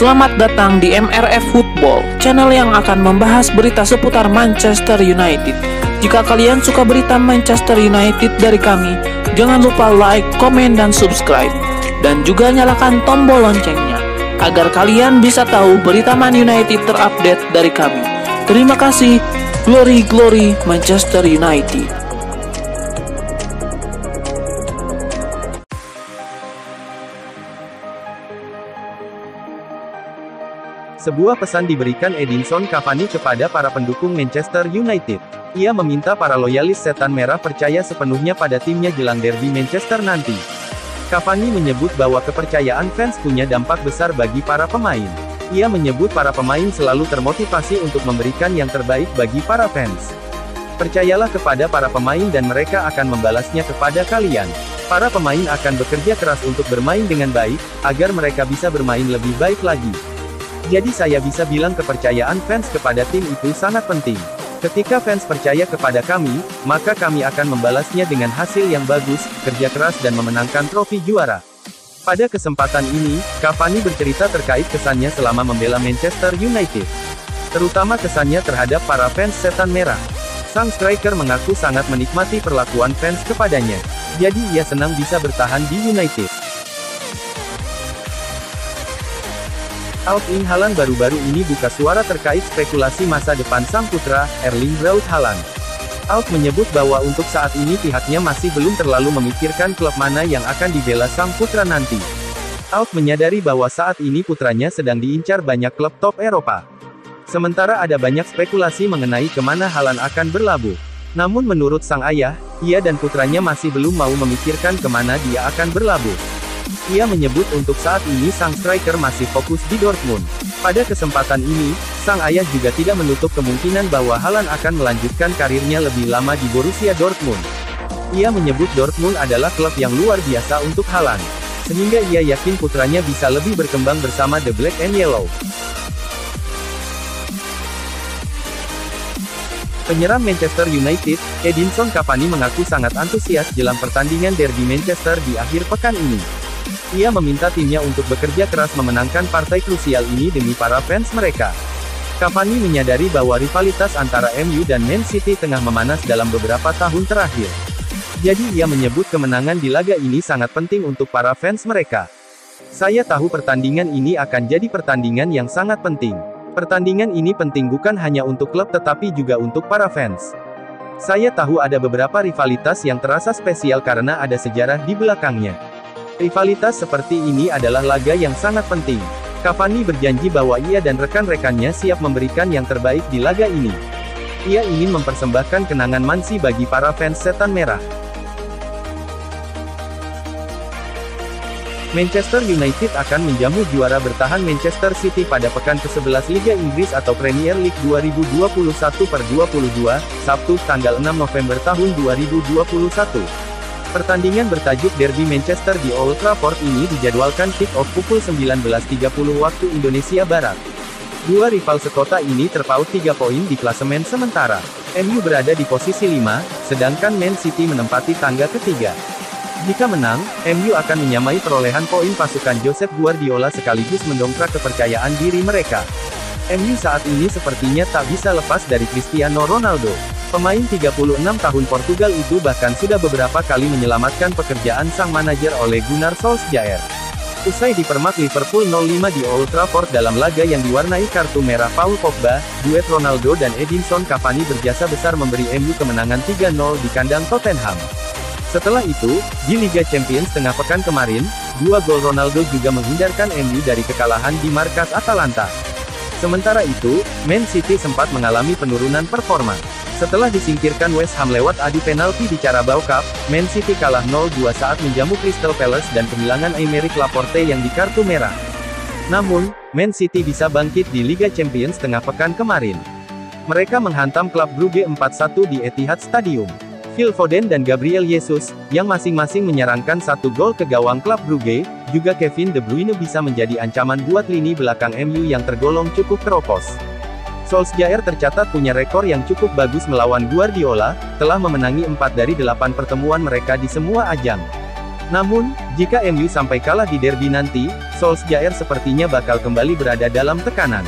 Selamat datang di MRF Football, channel yang akan membahas berita seputar Manchester United. Jika kalian suka berita Manchester United dari kami, jangan lupa like, komen, dan subscribe. Dan juga nyalakan tombol loncengnya, agar kalian bisa tahu berita Man United terupdate dari kami. Terima kasih, Glory Glory Manchester United. Sebuah pesan diberikan Edinson Cavani kepada para pendukung Manchester United. Ia meminta para loyalis Setan Merah percaya sepenuhnya pada timnya jelang derby Manchester nanti. Cavani menyebut bahwa kepercayaan fans punya dampak besar bagi para pemain. Ia menyebut para pemain selalu termotivasi untuk memberikan yang terbaik bagi para fans. Percayalah kepada para pemain dan mereka akan membalasnya kepada kalian. Para pemain akan bekerja keras untuk bermain dengan baik, agar mereka bisa bermain lebih baik lagi. Jadi saya bisa bilang kepercayaan fans kepada tim itu sangat penting. Ketika fans percaya kepada kami, maka kami akan membalasnya dengan hasil yang bagus, kerja keras dan memenangkan trofi juara. Pada kesempatan ini, Cavani bercerita terkait kesannya selama membela Manchester United. Terutama kesannya terhadap para fans Setan Merah. Sang striker mengaku sangat menikmati perlakuan fans kepadanya. Jadi ia senang bisa bertahan di United. Erling Haaland baru-baru ini buka suara terkait spekulasi masa depan sang putra, Erling Braut Haaland. Erling menyebut bahwa untuk saat ini pihaknya masih belum terlalu memikirkan klub mana yang akan dibela sang putra nanti. Erling menyadari bahwa saat ini putranya sedang diincar banyak klub top Eropa. Sementara ada banyak spekulasi mengenai kemana Haaland akan berlabuh. Namun menurut sang ayah, ia dan putranya masih belum mau memikirkan kemana dia akan berlabuh. Ia menyebut untuk saat ini sang striker masih fokus di Dortmund. Pada kesempatan ini, sang ayah juga tidak menutup kemungkinan bahwa Haaland akan melanjutkan karirnya lebih lama di Borussia Dortmund. Ia menyebut Dortmund adalah klub yang luar biasa untuk Haaland, sehingga ia yakin putranya bisa lebih berkembang bersama The Black and Yellow. Penyerang Manchester United, Edinson Cavani mengaku sangat antusias jelang pertandingan derby Manchester di akhir pekan ini. Ia meminta timnya untuk bekerja keras memenangkan partai krusial ini demi para fans mereka. Cavani menyadari bahwa rivalitas antara MU dan Man City tengah memanas dalam beberapa tahun terakhir. Jadi ia menyebut kemenangan di laga ini sangat penting untuk para fans mereka. Saya tahu pertandingan ini akan jadi pertandingan yang sangat penting. Pertandingan ini penting bukan hanya untuk klub tetapi juga untuk para fans. Saya tahu ada beberapa rivalitas yang terasa spesial karena ada sejarah di belakangnya. Rivalitas seperti ini adalah laga yang sangat penting. Cavani berjanji bahwa ia dan rekan-rekannya siap memberikan yang terbaik di laga ini. Ia ingin mempersembahkan kenangan mansi bagi para fans Setan Merah. Manchester United akan menjamu juara bertahan Manchester City pada pekan ke-11 Liga Inggris atau Premier League 2021/22, Sabtu, tanggal 6 November tahun 2021. Pertandingan bertajuk Derby Manchester di Old Trafford ini dijadwalkan kick-off pukul 19.30 waktu Indonesia Barat. Dua rival sekota ini terpaut 3 poin di klasemen sementara. MU berada di posisi 5, sedangkan Man City menempati tangga ketiga. Jika menang, MU akan menyamai perolehan poin pasukan Josep Guardiola sekaligus mendongkrak kepercayaan diri mereka. MU saat ini sepertinya tak bisa lepas dari Cristiano Ronaldo. Pemain 36 tahun Portugal itu bahkan sudah beberapa kali menyelamatkan pekerjaan sang manajer Ole Gunnar Solskjaer. Usai dipermak Liverpool 0-5 di Old Trafford dalam laga yang diwarnai kartu merah Paul Pogba, duet Ronaldo dan Edinson Cavani berjasa besar memberi MU kemenangan 3-0 di kandang Tottenham. Setelah itu, di Liga Champions tengah pekan kemarin, 2 gol Ronaldo juga menghindarkan MU dari kekalahan di markas Atalanta. Sementara itu, Man City sempat mengalami penurunan performa. Setelah disingkirkan West Ham lewat adu penalti di Carabao Cup, Man City kalah 0-2 saat menjamu Crystal Palace dan kehilangan Aymeric Laporte yang di kartu merah. Namun, Man City bisa bangkit di Liga Champions tengah pekan kemarin. Mereka menghantam klub Brugge 4-1 di Etihad Stadium. Phil Foden dan Gabriel Jesus, yang masing-masing menyerangkan 1 gol ke gawang klub Brugge, juga Kevin De Bruyne bisa menjadi ancaman buat lini belakang MU yang tergolong cukup keropos. Solskjaer tercatat punya rekor yang cukup bagus melawan Guardiola, telah memenangi 4 dari 8 pertemuan mereka di semua ajang. Namun, jika MU sampai kalah di derby nanti, Solskjaer sepertinya bakal kembali berada dalam tekanan.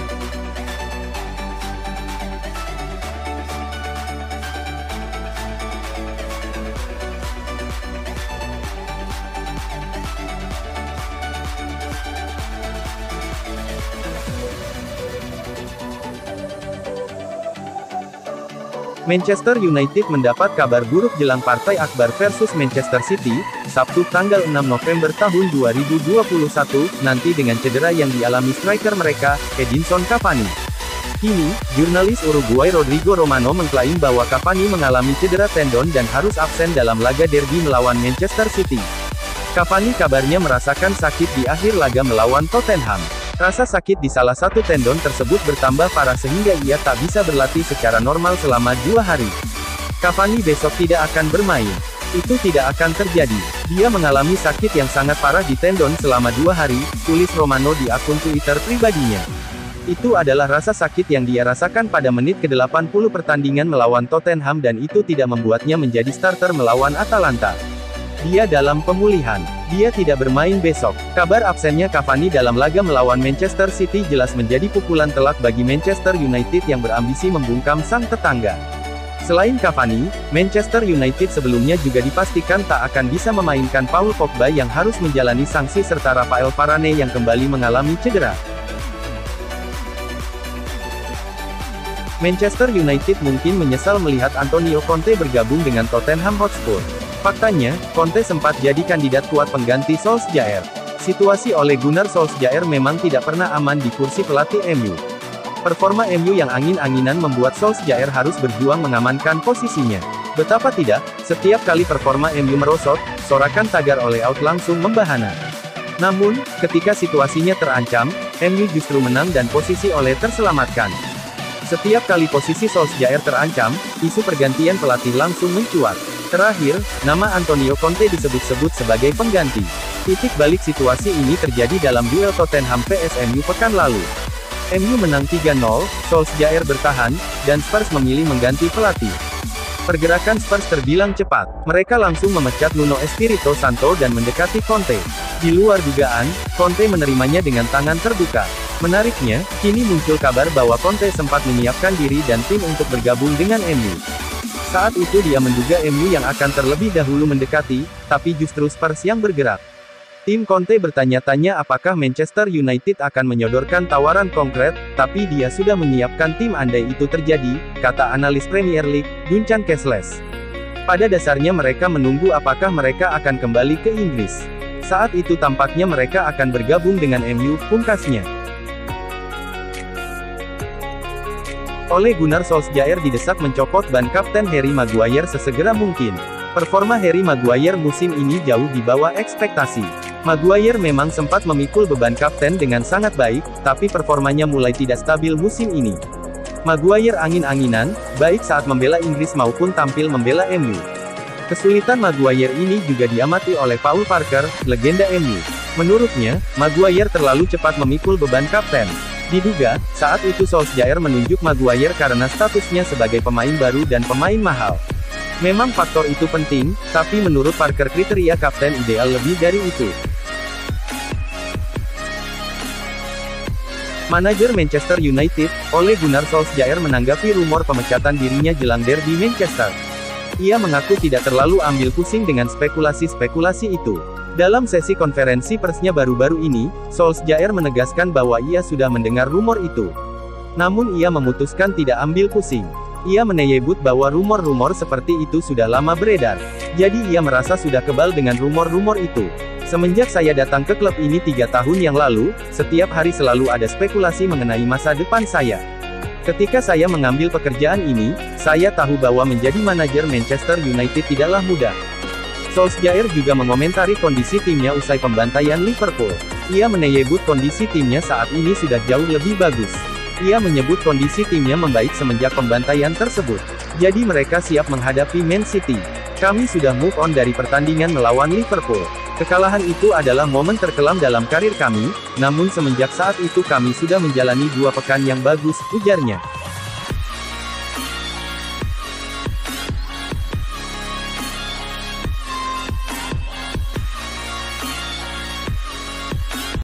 Manchester United mendapat kabar buruk jelang partai akbar versus Manchester City, Sabtu tanggal 6 November tahun 2021, nanti dengan cedera yang dialami striker mereka, Edinson Cavani. Kini, jurnalis Uruguay Rodrigo Romano mengklaim bahwa Cavani mengalami cedera tendon dan harus absen dalam laga derby melawan Manchester City. Cavani kabarnya merasakan sakit di akhir laga melawan Tottenham. Rasa sakit di salah satu tendon tersebut bertambah parah sehingga ia tak bisa berlatih secara normal selama 2 hari. Cavani besok tidak akan bermain. Itu tidak akan terjadi. Dia mengalami sakit yang sangat parah di tendon selama 2 hari, tulis Romano di akun Twitter pribadinya. Itu adalah rasa sakit yang dia rasakan pada menit ke-80 pertandingan melawan Tottenham dan itu tidak membuatnya menjadi starter melawan Atalanta. Dia dalam pemulihan. Dia tidak bermain besok. Kabar absennya Cavani dalam laga melawan Manchester City jelas menjadi pukulan telak bagi Manchester United yang berambisi membungkam sang tetangga. Selain Cavani, Manchester United sebelumnya juga dipastikan tak akan bisa memainkan Paul Pogba yang harus menjalani sanksi serta Rafael Varane yang kembali mengalami cedera. Manchester United mungkin menyesal melihat Antonio Conte bergabung dengan Tottenham Hotspur. Faktanya, Conte sempat jadi kandidat kuat pengganti Solskjaer. Situasi Ole Gunnar Solskjaer memang tidak pernah aman di kursi pelatih MU. Performa MU yang angin-anginan membuat Solskjaer harus berjuang mengamankan posisinya. Betapa tidak, setiap kali performa MU merosot, sorakan tagar Ole out langsung membahana. Namun, ketika situasinya terancam, MU justru menang dan posisi Ole terselamatkan. Setiap kali posisi Solskjaer terancam, isu pergantian pelatih langsung mencuat. Terakhir, nama Antonio Conte disebut-sebut sebagai pengganti. Titik balik situasi ini terjadi dalam duel Tottenham vs MU pekan lalu. MU menang 3-0, Solskjaer bertahan, dan Spurs memilih mengganti pelatih. Pergerakan Spurs terbilang cepat. Mereka langsung memecat Nuno Espirito Santo dan mendekati Conte. Di luar dugaan, Conte menerimanya dengan tangan terbuka. Menariknya, kini muncul kabar bahwa Conte sempat menyiapkan diri dan tim untuk bergabung dengan MU. Saat itu dia menduga MU yang akan terlebih dahulu mendekati, tapi justru Spurs yang bergerak. Tim Conte bertanya-tanya apakah Manchester United akan menyodorkan tawaran konkret, tapi dia sudah menyiapkan tim andai itu terjadi, kata analis Premier League, Duncan Castles. Pada dasarnya mereka menunggu apakah mereka akan kembali ke Inggris. Saat itu tampaknya mereka akan bergabung dengan MU, pungkasnya. Ole Gunnar Solskjaer didesak mencopot ban Kapten Harry Maguire sesegera mungkin. Performa Harry Maguire musim ini jauh di bawah ekspektasi. Maguire memang sempat memikul beban kapten dengan sangat baik, tapi performanya mulai tidak stabil musim ini. Maguire angin-anginan, baik saat membela Inggris maupun tampil membela MU. Kesulitan Maguire ini juga diamati oleh Paul Parker, legenda MU. Menurutnya, Maguire terlalu cepat memikul beban kapten. Diduga, saat itu Solskjaer menunjuk Maguire karena statusnya sebagai pemain baru dan pemain mahal. Memang faktor itu penting, tapi menurut Parker kriteria kapten ideal lebih dari itu. Manajer Manchester United, Ole Gunnar Solskjaer menanggapi rumor pemecatan dirinya jelang derby Manchester. Ia mengaku tidak terlalu ambil pusing dengan spekulasi-spekulasi itu. Dalam sesi konferensi persnya baru-baru ini, Solskjaer menegaskan bahwa ia sudah mendengar rumor itu. Namun ia memutuskan tidak ambil pusing. Ia menyebut bahwa rumor-rumor seperti itu sudah lama beredar. Jadi ia merasa sudah kebal dengan rumor-rumor itu. Semenjak saya datang ke klub ini 3 tahun yang lalu, setiap hari selalu ada spekulasi mengenai masa depan saya. Ketika saya mengambil pekerjaan ini, saya tahu bahwa menjadi manajer Manchester United tidaklah mudah. Solskjaer juga mengomentari kondisi timnya usai pembantaian Liverpool. Ia menyebut kondisi timnya saat ini sudah jauh lebih bagus. Ia menyebut kondisi timnya membaik semenjak pembantaian tersebut. Jadi mereka siap menghadapi Man City. Kami sudah move on dari pertandingan melawan Liverpool. Kekalahan itu adalah momen terkelam dalam karir kami, namun semenjak saat itu kami sudah menjalani 2 pekan yang bagus, ujarnya.